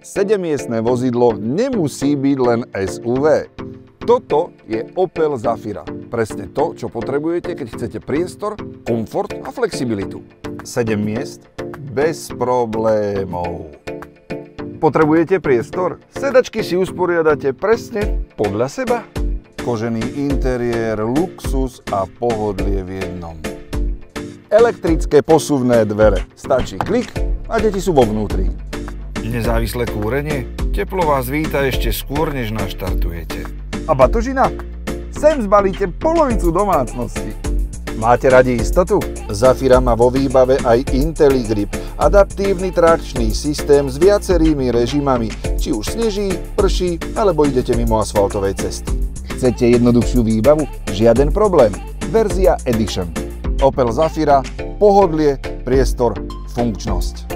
7-miestne vozidlo nemusí byť len SUV. Toto je Opel Zafira. Presne to, čo potrebujete, keď chcete priestor, komfort a flexibilitu. 7 miest bez problémov. Potrebujete priestor? Sedačky si usporiadate presne podľa seba. Kožený interiér, luxus a pohodlie v jednom. Elektrické posuvné dvere. Stačí klik a deti sú vo vnútri. Nezávislé kúrenie? Teplo vás víta ešte skôr, než naštartujete. A batožina? Sem zbalíte polovicu domácnosti. Máte radi istotu? Zafira má vo výbave aj IntelliGrip, adaptívny trakčný systém s viacerými režimami, či už sneží, prší, alebo idete mimo asfaltovej cesty. Chcete jednoduchšiu výbavu? Žiaden problém. Verzia Edition. Opel Zafira, pohodlie, priestor, funkčnosť.